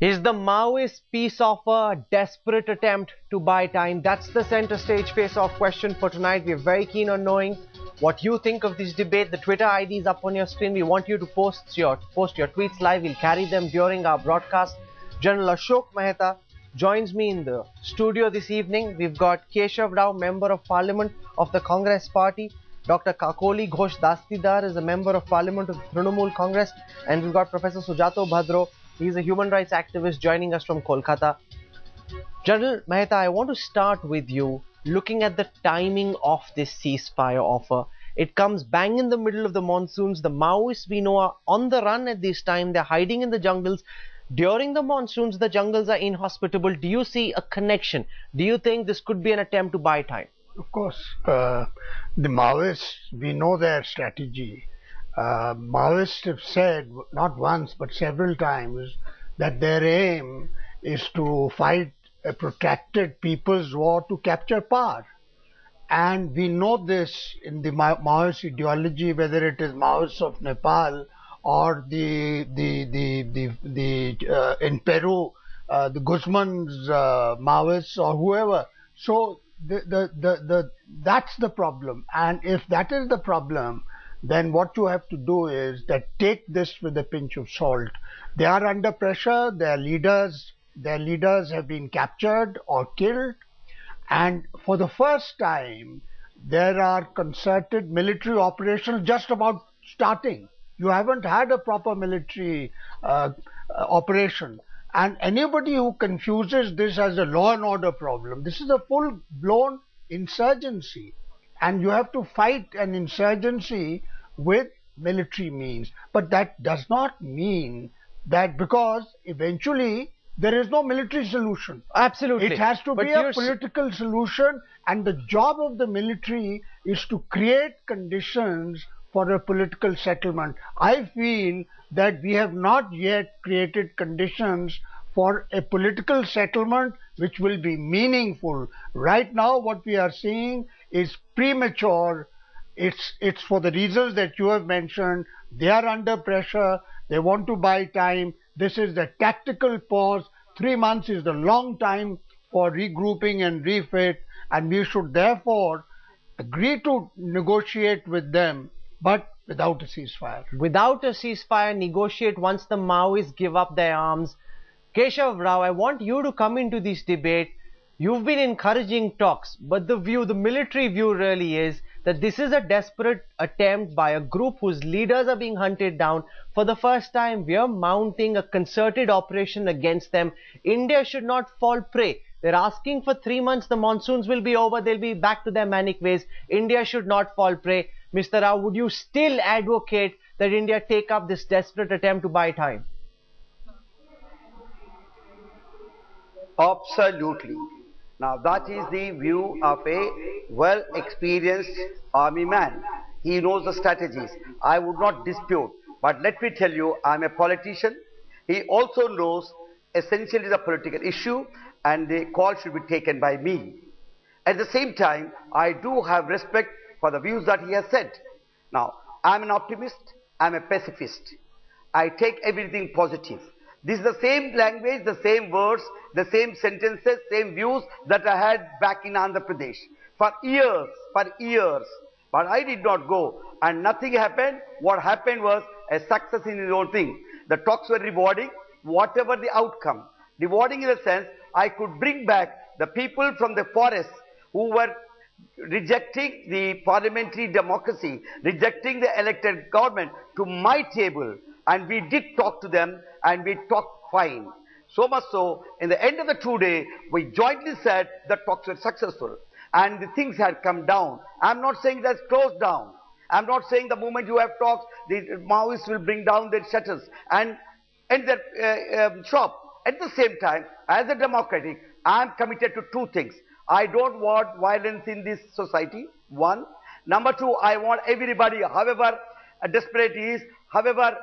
Is the Maoist peace offer a desperate attempt to buy time? That's the center stage face-off question for tonight. We're very keen on knowing what you think of this debate. The Twitter ID is up on your screen. We want you to post your tweets live. We'll carry them during our broadcast. General Ashok Mehta joins me in the studio this evening. We've got Keshav Rao, Member of Parliament of the Congress Party. Dr. Kakoli Ghosh Dastidar is a Member of Parliament of the Trinamool Congress. And we've got Professor Sujato Bhadro. He's a human rights activist joining us from Kolkata. General Mehta, I want to start with you looking at the timing of this ceasefire offer. It comes bang in the middle of the monsoons. The Maoists, we know, are on the run at this time. They're hiding in the jungles. During the monsoons, the jungles are inhospitable. Do you see a connection? Do you think this could be an attempt to buy time? Of course. The Maoists, we know their strategy. Maoists have said, not once but several times, that their aim is to fight a protracted people's war to capture power. And we know this in the Maoist ideology, whether it is Maoists of Nepal or in Peru, the Guzman's Maoists or whoever. So that's the problem. And if that is the problem, then what you have to do is that take this with a pinch of salt. They are under pressure. Their leaders have been captured or killed. And for the first time, there are concerted military operations just about starting. You haven't had a proper military operation. And anybody who confuses this as a law and order problem, this is a full-blown insurgency. And you have to fight an insurgency with military means. But that does not mean that, because eventually there is no military solution. Absolutely. It has to be a political solution, and the job of the military is to create conditions for a political settlement. I feel that we have not yet created conditions for a political settlement which will be meaningful. Right now what we are seeing is premature. It's for the reasons that you have mentioned. They are under pressure. They want to buy time. This is the tactical pause. 3 months is the long time for regrouping and refit, and we should therefore agree to negotiate with them, but without a ceasefire. Without a ceasefire, negotiate once the Maoists give up their arms. Keshav Rao, I want you to come into this debate. You've been encouraging talks, but the military view really is that this is a desperate attempt by a group whose leaders are being hunted down. For the first time, we are mounting a concerted operation against them. India should not fall prey. They're asking for 3 months. The monsoons will be over. They'll be back to their manic ways. India should not fall prey. Mr. Rao, would you still advocate that India take up this desperate attempt to buy time? Absolutely. Now that is the view of a well-experienced army man. He knows the strategies. I would not dispute. But let me tell you, I'm a politician. He also knows essentially the political issue, and the call should be taken by me. At the same time, I do have respect for the views that he has said. Now, I'm an optimist. I'm a pacifist. I take everything positive. This is the same language, the same words, the same sentences, same views that I had back in Andhra Pradesh for years. But I did not go, and nothing happened. What happened was a success in his own thing. The talks were rewarding, whatever the outcome. Rewarding in the sense, I could bring back the people from the forest who were rejecting the parliamentary democracy, rejecting the elected government to my table. And we did talk to them, and we talked fine. So much so, in the end of the 2 days, we jointly said the talks were successful. And the things had come down. I'm not saying that's closed down. I'm not saying the moment you have talks, the Maoists will bring down their shutters and end their shop. At the same time, as a democratic, I'm committed to 2 things. I don't want violence in this society, 1. Number 2, I want everybody, however desperate he is, however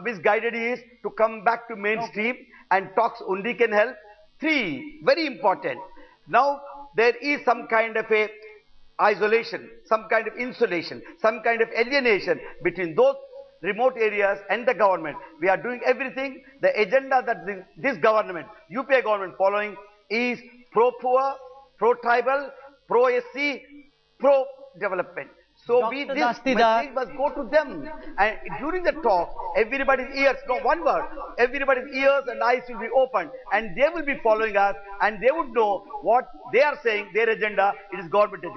misguided he is, to come back to mainstream, and talks only can help. 3, very important. Now there is some kind of a isolation, some kind of insulation, some kind of alienation between those remote areas and the government. We are doing everything. The agenda that this government, UPA government following is pro-poor, pro-tribal, pro-SC, pro-development. So Dr. this Dastidar. message must go to them. And during the talk, everybody's ears, no one word, everybody's ears and eyes will be open, and they will be following us, and they would know what they are saying, their agenda, it is government agenda.